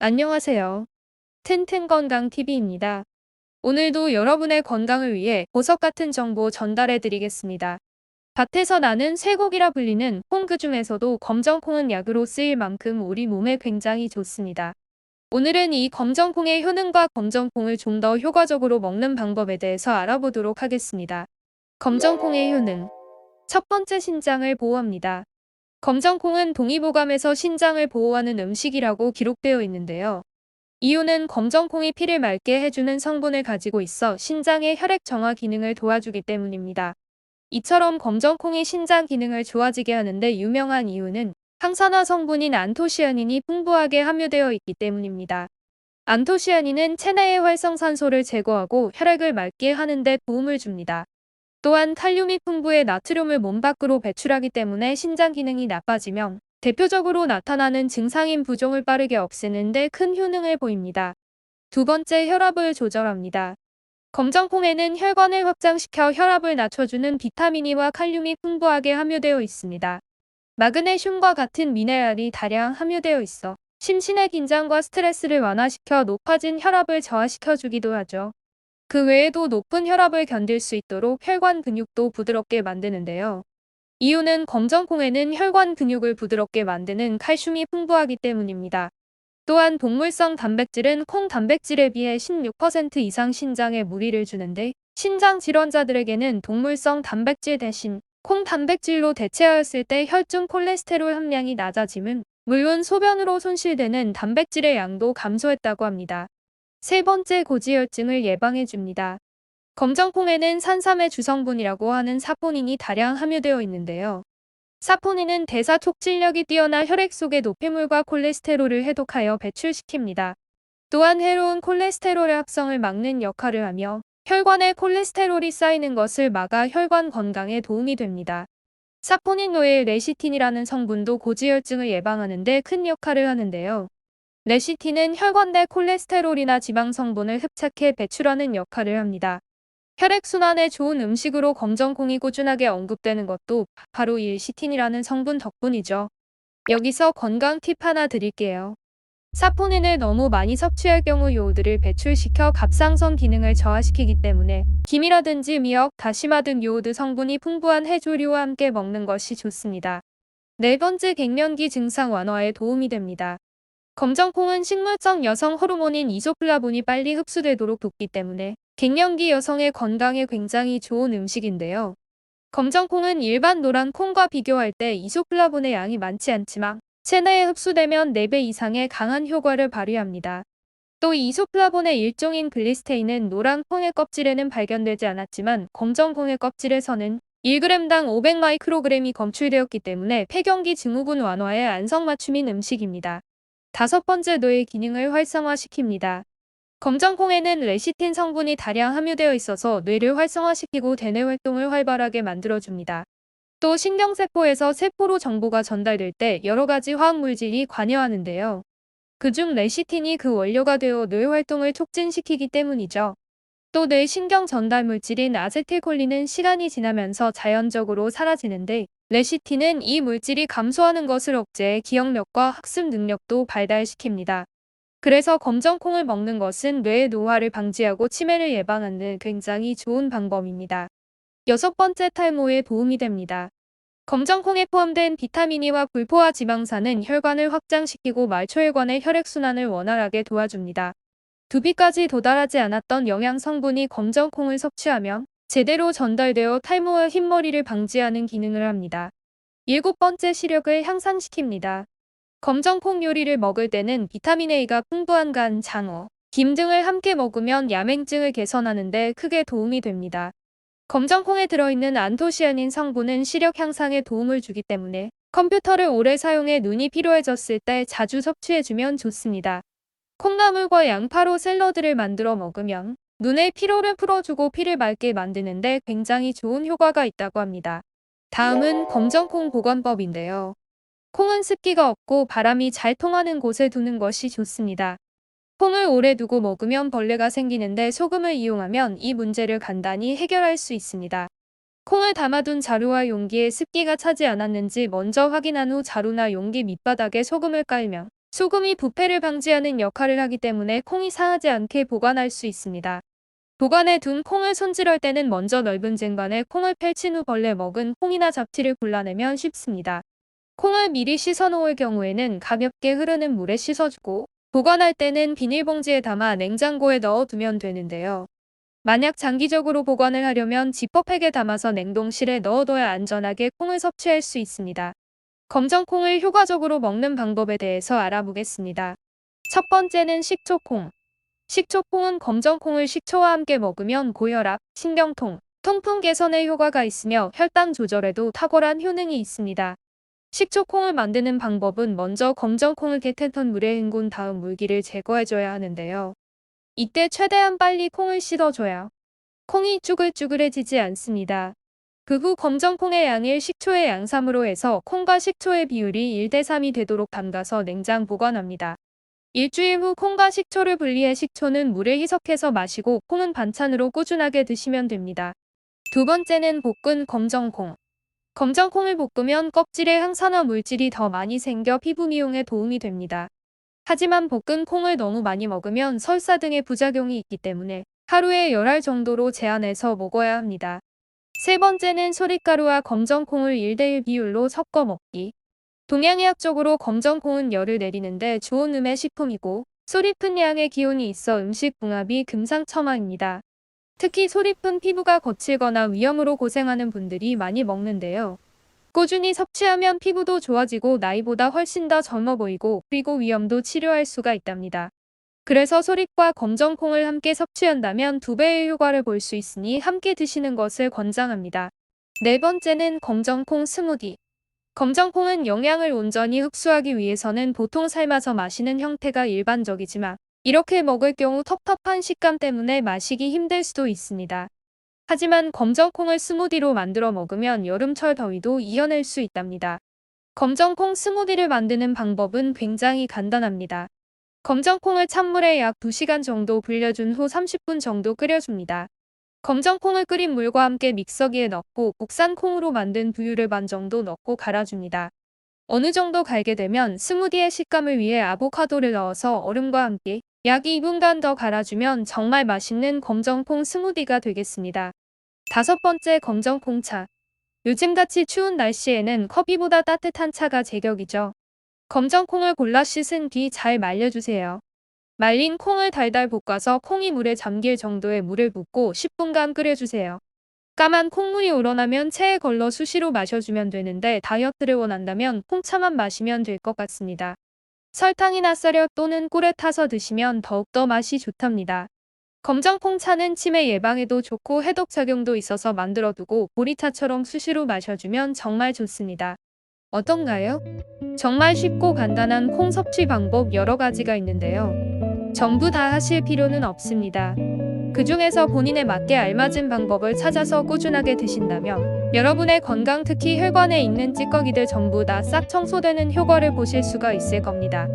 안녕하세요. 튼튼건강TV입니다. 오늘도 여러분의 건강을 위해 보석 같은 정보 전달해 드리겠습니다. 밭에서 나는 쇠고기라 불리는 콩 그중에서도 검정콩은 약으로 쓰일 만큼 우리 몸에 굉장히 좋습니다. 오늘은 이 검정콩의 효능과 검정콩을 좀 더 효과적으로 먹는 방법에 대해서 알아보도록 하겠습니다. 검정콩의 효능. 첫 번째, 신장을 보호합니다. 검정콩은 동의보감에서 신장을 보호하는 음식이라고 기록되어 있는데요. 이유는 검정콩이 피를 맑게 해주는 성분을 가지고 있어 신장의 혈액 정화 기능을 도와주기 때문입니다. 이처럼 검정콩이 신장 기능을 좋아지게 하는데 유명한 이유는 항산화 성분인 안토시아닌이 풍부하게 함유되어 있기 때문입니다. 안토시아닌은 체내의 활성산소를 제거하고 혈액을 맑게 하는 데 도움을 줍니다. 또한 칼륨이 풍부해 나트륨을 몸 밖으로 배출하기 때문에 신장 기능이 나빠지면 대표적으로 나타나는 증상인 부종을 빠르게 없애는 데 큰 효능을 보입니다. 두 번째, 혈압을 조절합니다. 검정콩에는 혈관을 확장시켜 혈압을 낮춰주는 비타민이와 칼륨이 풍부하게 함유되어 있습니다. 마그네슘과 같은 미네랄이 다량 함유되어 있어 심신의 긴장과 스트레스를 완화시켜 높아진 혈압을 저하시켜주기도 하죠. 그 외에도 높은 혈압을 견딜 수 있도록 혈관 근육도 부드럽게 만드는데요. 이유는 검정콩에는 혈관 근육을 부드럽게 만드는 칼슘이 풍부하기 때문입니다. 또한 동물성 단백질은 콩 단백질에 비해 16% 이상 신장에 무리를 주는데, 신장 질환자들에게는 동물성 단백질 대신 콩 단백질로 대체하였을 때 혈중 콜레스테롤 함량이 낮아짐은 물론 소변으로 손실되는 단백질의 양도 감소했다고 합니다. 세 번째, 고지혈증을 예방해줍니다. 검정콩에는 산삼의 주성분이라고 하는 사포닌이 다량 함유되어 있는데요. 사포닌은 대사 촉진력이 뛰어나 혈액 속의 노폐물과 콜레스테롤을 해독하여 배출시킵니다. 또한 해로운 콜레스테롤의 합성을 막는 역할을 하며 혈관에 콜레스테롤이 쌓이는 것을 막아 혈관 건강에 도움이 됩니다. 사포닌 외에 레시틴이라는 성분도 고지혈증을 예방하는 데 큰 역할을 하는데요. 레시틴은 혈관 내 콜레스테롤이나 지방 성분을 흡착해 배출하는 역할을 합니다. 혈액순환에 좋은 음식으로 검정콩이 꾸준하게 언급되는 것도 바로 이 레시틴이라는 성분 덕분이죠. 여기서 건강 팁 하나 드릴게요. 사포닌을 너무 많이 섭취할 경우 요오드를 배출시켜 갑상선 기능을 저하시키기 때문에 김이라든지 미역, 다시마 등 요오드 성분이 풍부한 해조류와 함께 먹는 것이 좋습니다. 네 번째, 갱년기 증상 완화에 도움이 됩니다. 검정콩은 식물성 여성 호르몬인 이소플라본이 빨리 흡수되도록 돕기 때문에 갱년기 여성의 건강에 굉장히 좋은 음식인데요. 검정콩은 일반 노란 콩과 비교할 때 이소플라본의 양이 많지 않지만 체내에 흡수되면 4배 이상의 강한 효과를 발휘합니다. 또 이소플라본의 일종인 글리스테인은 노란 콩의 껍질에는 발견되지 않았지만 검정콩의 껍질에서는 1g당 500마이크로그램이 검출되었기 때문에 폐경기 증후군 완화에 안성맞춤인 음식입니다. 다섯 번째, 뇌의 기능을 활성화시킵니다. 검정콩에는 레시틴 성분이 다량 함유되어 있어서 뇌를 활성화시키고 대뇌 활동을 활발하게 만들어줍니다. 또 신경세포에서 세포로 정보가 전달될 때 여러 가지 화학물질이 관여하는데요. 그중 레시틴이 그 원료가 되어 뇌 활동을 촉진시키기 때문이죠. 또 뇌 신경 전달 물질인 아세틸콜린은 시간이 지나면서 자연적으로 사라지는데, 레시틴은 이 물질이 감소하는 것을 억제해 기억력과 학습 능력도 발달시킵니다. 그래서 검정콩을 먹는 것은 뇌의 노화를 방지하고 치매를 예방하는 굉장히 좋은 방법입니다. 여섯 번째, 탈모에 도움이 됩니다. 검정콩에 포함된 비타민이와 불포화 지방산은 혈관을 확장시키고 말초혈관의 혈액순환을 원활하게 도와줍니다. 두피까지 도달하지 않았던 영양 성분이 검정콩을 섭취하면 제대로 전달되어 탈모와 흰머리를 방지하는 기능을 합니다. 일곱 번째, 시력을 향상시킵니다. 검정콩 요리를 먹을 때는 비타민 A가 풍부한 간, 장어, 김 등을 함께 먹으면 야맹증을 개선하는 데 크게 도움이 됩니다. 검정콩에 들어있는 안토시아닌 성분은 시력 향상에 도움을 주기 때문에 컴퓨터를 오래 사용해 눈이 피로해졌을 때 자주 섭취해주면 좋습니다. 콩나물과 양파로 샐러드를 만들어 먹으면 눈의 피로를 풀어주고 피를 맑게 만드는데 굉장히 좋은 효과가 있다고 합니다. 다음은 검정콩 보관법인데요. 콩은 습기가 없고 바람이 잘 통하는 곳에 두는 것이 좋습니다. 콩을 오래 두고 먹으면 벌레가 생기는데 소금을 이용하면 이 문제를 간단히 해결할 수 있습니다. 콩을 담아둔 자루와 용기에 습기가 차지 않았는지 먼저 확인한 후 자루나 용기 밑바닥에 소금을 깔면 소금이 부패를 방지하는 역할을 하기 때문에 콩이 상하지 않게 보관할 수 있습니다. 보관해 둔 콩을 손질할 때는 먼저 넓은 쟁반에 콩을 펼친 후 벌레 먹은 콩이나 잡티를 골라내면 쉽습니다. 콩을 미리 씻어 놓을 경우에는 가볍게 흐르는 물에 씻어주고 보관할 때는 비닐봉지에 담아 냉장고에 넣어두면 되는데요. 만약 장기적으로 보관을 하려면 지퍼백에 담아서 냉동실에 넣어둬야 안전하게 콩을 섭취할 수 있습니다. 검정콩을 효과적으로 먹는 방법에 대해서 알아보겠습니다. 첫 번째는 식초콩. 식초콩은 검정콩을 식초와 함께 먹으면 고혈압, 신경통, 통풍 개선에 효과가 있으며 혈당 조절에도 탁월한 효능이 있습니다. 식초콩을 만드는 방법은 먼저 검정콩을 깨끗한 물에 헹군 다음 물기를 제거해줘야 하는데요. 이때 최대한 빨리 콩을 씻어줘야 콩이 쭈글쭈글해지지 않습니다. 그 후 검정콩의 양을 식초의 양삼으로 해서 콩과 식초의 비율이 1대3이 되도록 담가서 냉장 보관합니다. 일주일 후 콩과 식초를 분리해 식초는 물에 희석해서 마시고 콩은 반찬으로 꾸준하게 드시면 됩니다. 두 번째는 볶은 검정콩. 검정콩을 볶으면 껍질에 항산화 물질이 더 많이 생겨 피부 미용에 도움이 됩니다. 하지만 볶은 콩을 너무 많이 먹으면 설사 등의 부작용이 있기 때문에 하루에 10알 정도로 제한해서 먹어야 합니다. 세 번째는 소릿가루와 검정콩을 1대1 비율로 섞어 먹기. 동양의학적으로 검정콩은 열을 내리는데 좋은 음의 식품이고 소립은 양의 기운이 있어 음식 궁합이 금상첨화입니다. 특히 소립은 피부가 거칠거나 위염으로 고생하는 분들이 많이 먹는데요. 꾸준히 섭취하면 피부도 좋아지고 나이보다 훨씬 더 젊어 보이고 그리고 위염도 치료할 수가 있답니다. 그래서 소립과 검정콩을 함께 섭취한다면 2배의 효과를 볼 수 있으니 함께 드시는 것을 권장합니다. 네 번째는 검정콩 스무디. 검정콩은 영양을 온전히 흡수하기 위해서는 보통 삶아서 마시는 형태가 일반적이지만 이렇게 먹을 경우 텁텁한 식감 때문에 마시기 힘들 수도 있습니다. 하지만 검정콩을 스무디로 만들어 먹으면 여름철 더위도 이겨낼 수 있답니다. 검정콩 스무디를 만드는 방법은 굉장히 간단합니다. 검정콩을 찬물에 약 2시간 정도 불려준 후 30분 정도 끓여줍니다. 검정콩을 끓인 물과 함께 믹서기에 넣고 국산 콩으로 만든 두유를 반 정도 넣고 갈아줍니다. 어느 정도 갈게 되면 스무디의 식감을 위해 아보카도를 넣어서 얼음과 함께 약 2분간 더 갈아주면 정말 맛있는 검정콩 스무디가 되겠습니다. 다섯 번째, 검정콩차. 요즘같이 추운 날씨에는 커피보다 따뜻한 차가 제격이죠. 검정콩을 골라 씻은 뒤 잘 말려주세요. 말린 콩을 달달 볶아서 콩이 물에 잠길 정도의 물을 붓고 10분간 끓여주세요. 까만 콩물이 우러나면 체에 걸러 수시로 마셔주면 되는데 다이어트를 원한다면 콩차만 마시면 될 것 같습니다. 설탕이나 쌀쌀 또는 꿀에 타서 드시면 더욱더 맛이 좋답니다. 검정콩차는 치매 예방에도 좋고 해독 작용도 있어서 만들어두고 보리차처럼 수시로 마셔주면 정말 좋습니다. 어떤가요? 정말 쉽고 간단한 콩 섭취 방법 여러 가지가 있는데요. 전부 다 하실 필요는 없습니다. 그 중에서 본인에 맞게 알맞은 방법을 찾아서 꾸준하게 드신다면 여러분의 건강, 특히 혈관에 있는 찌꺼기들 전부 다 싹 청소되는 효과를 보실 수가 있을 겁니다.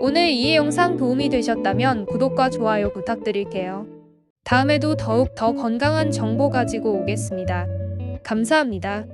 오늘 이 영상 도움이 되셨다면 구독과 좋아요 부탁드릴게요. 다음에도 더욱 더 건강한 정보 가지고 오겠습니다. 감사합니다.